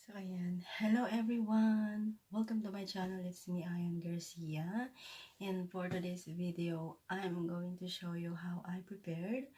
So, ayan. Hello everyone! Welcome to my channel. It's me, Ayan Garcia. And for today's video, I'm going to show you how I prepared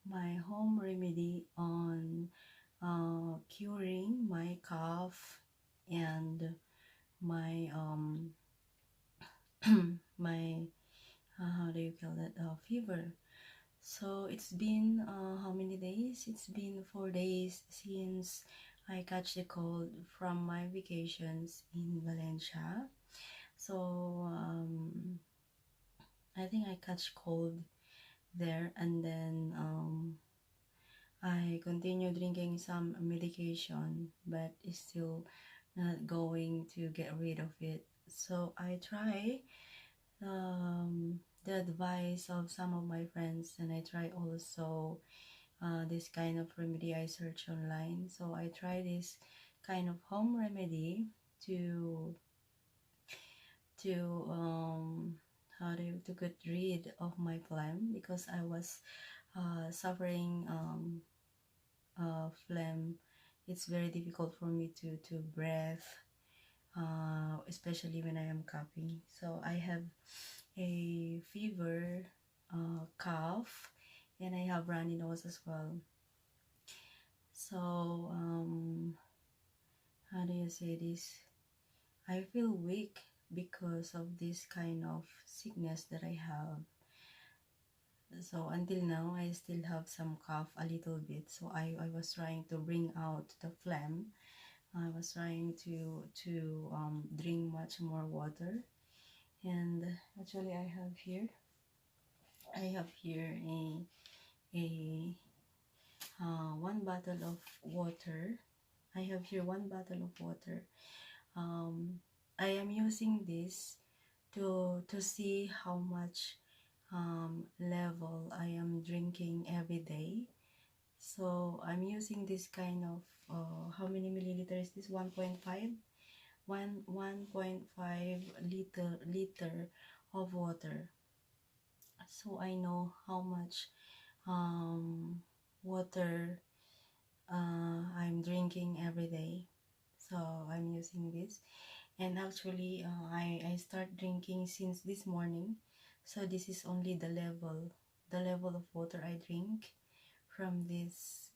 my home remedy on curing my cough and my my how do you call that, fever. So it's been how many days? It's been 4 days since I catch the cold from my vacations in Valencia. So I think I catch cold there, and then I continue drinking some medication, but it's still not going to get rid of it. So I try the advice of some of my friends, and I try also this kind of remedy I search online. So I try this kind of home remedy to to how do you, to get rid of my phlegm, because I was suffering phlegm. It's very difficult for me to breathe, especially when I am coughing. So I have a fever, cough, and I have runny nose as well. So how do you say this? I feel weak because of this kind of sickness that I have. So until now, I still have some cough a little bit. So I was trying to bring out the phlegm. I was trying to drink much more water. And actually, I have here a one bottle of water. I have here one bottle of water. I am using this to see how much level I am drinking every day. So I'm using this kind of how many milliliters is this? 1.5 liter of water. So I know how much water I'm drinking every day. So I'm using this, and actually I start drinking since this morning. So this is only the level of water I drink from this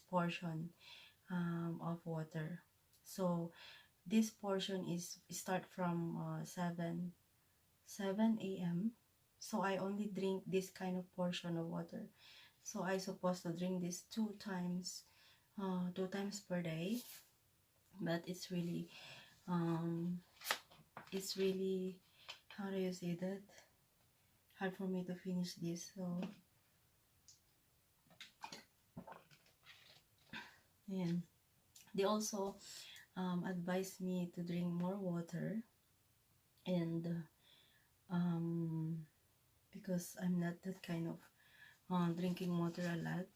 portion of water. So this portion is start from 7 a.m. So I only drink this kind of portion of water. So I supposed to drink this two times per day. But um it's really, how do you say that, hard for me to finish this. So yeah, they also advised me to drink more water, and because I'm not that kind of drinking water a lot,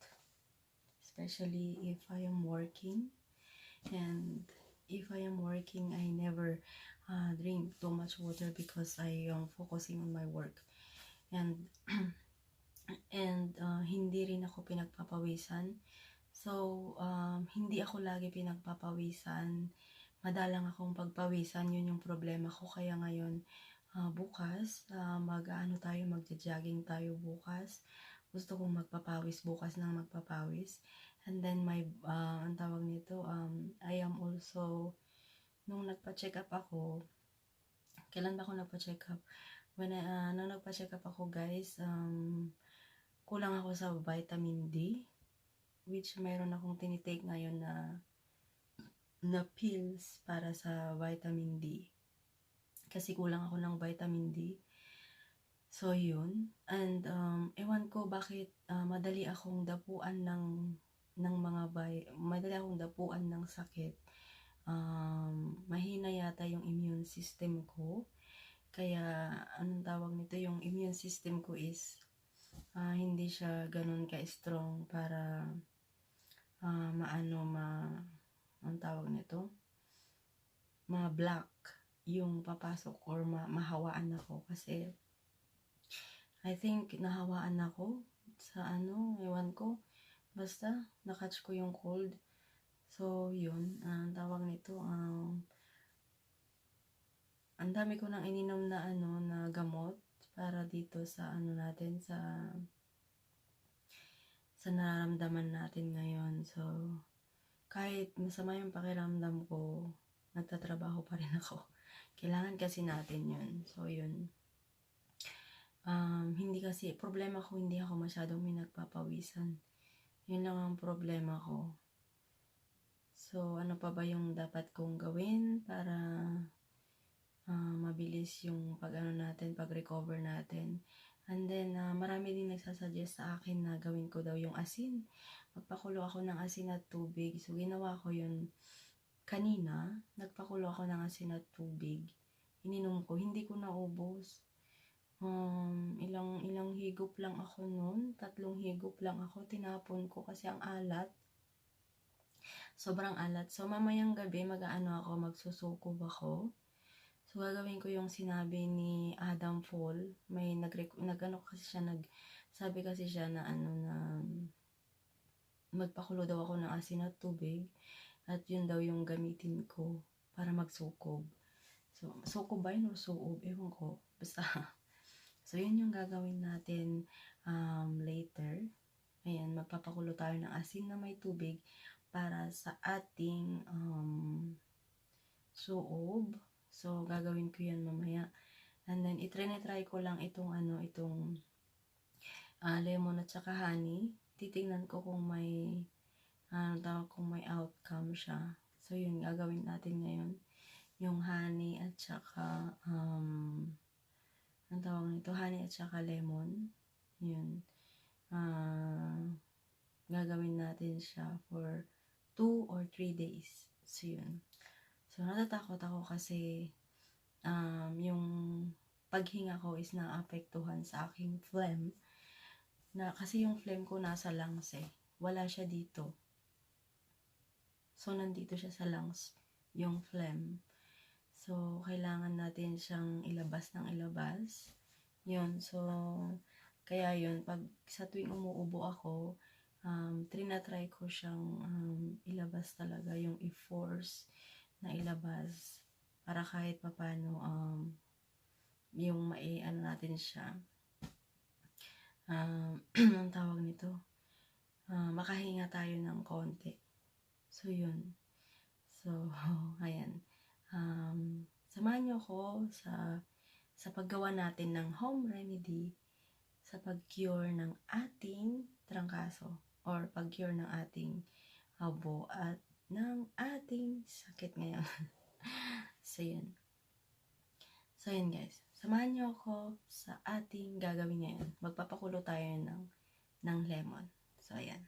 especially if I am working. And if I am working, I never drink too much water because I am focusing on my work. And hindi rin ako pinagpapawisan. So hindi ako lagi pinagpapawisan, madalang akong pagpawisan. Yun yung problema ko. Kaya ngayon, bukas magja-jogging tayo bukas. Gusto kong magpapawis bukas ng magpapawis. And then ang tawag nito, I am also, nung nagpa-check up ako, kailan ba ako nagpa-check up? Nung nagpa-check up ako, guys, kulang ako sa vitamin D, which mayroon akong tinitake ngayon na pills para sa vitamin D. Kasi kulang ako ng vitamin D. So, yun. And, ewan ko bakit madali akong dapuan madali akong dapuan ng sakit. Mahina yata yung immune system ko. Kaya, anong tawag nito, yung immune system ko is hindi siya ganun ka-strong para anong tawag nito, ma-block yung papasok or mahawaan ako. Kasi I think nahawaan ako sa ewan ko, basta nakatch ko yung cold. So, yun, ang tawag nito, ang dami ko nang ininom na na gamot para dito sa natin, sa nararamdaman natin ngayon. So, kahit masama yung pakiramdam ko, nagtatrabaho pa rin ako. Kailangan kasi natin yun. So, yun. Problema ko, hindi ako masyadong pinagpapawisan. Yun lang ang problema ko. So, ano pa ba yung dapat kong gawin para mabilis yung pag-recover natin. And then, marami din nagsasuggest sa akin na gawin ko daw yung asin. Magpakulo ako ng asin at tubig. So, ginawa ko yun kanina. Nagpakulo ako ng asin at tubig. Ininom ko. Hindi ko naubos. Ilang higop lang ako nun. 3 higop lang ako. Tinapon ko kasi ang alat. Sobrang alat. So, mamayang gabi, magsusukob ako. So, gagawin ko yung sinabi ni Adam Fall. May sabi kasi siya na magpakulo daw ako ng asin at tubig. At yun daw yung gamitin ko para magsukob. So, sukob ba yun o suob? Ewan ko. Basta. So, yun yung gagawin natin later. Ayan, magpapakulo tayo ng asin na may tubig para sa ating suob. So, gagawin ko yan mamaya. And then, itry ko lang itong lemon at saka honey. Titingnan ko kung may outcome siya. So, yun, gagawin natin ngayon. Yung honey at saka, honey at saka lemon. Yun. Gagawin natin siya for 2 or 3 days. So, yun. So, natatakot ako kasi yung paghinga ko is naapektuhan sa aking phlegm. Kasi yung phlegm ko nasa lungs eh. Wala siya dito. So, nandito siya sa lungs, yung phlegm. So, kailangan natin siyang ilabas ng ilabas. Yun. So, kaya yun, pag sa tuwing umuubo ako, trinatry ko siyang ilabas talaga, yung i-force na ilabas para kahit papano yung natin siya ang tawag nito makahinga tayo ng konti. So yun. So ayan, samahan niyo ako sa paggawa natin ng home remedy sa pag-cure ng ating trangkaso or pag-cure ng ating habo at ng ating sakit ngayon. So, yun. So, yun guys. Samahan niyo ako sa ating gagawin ngayon. Magpapakulo tayo ng lemon. So, ayan.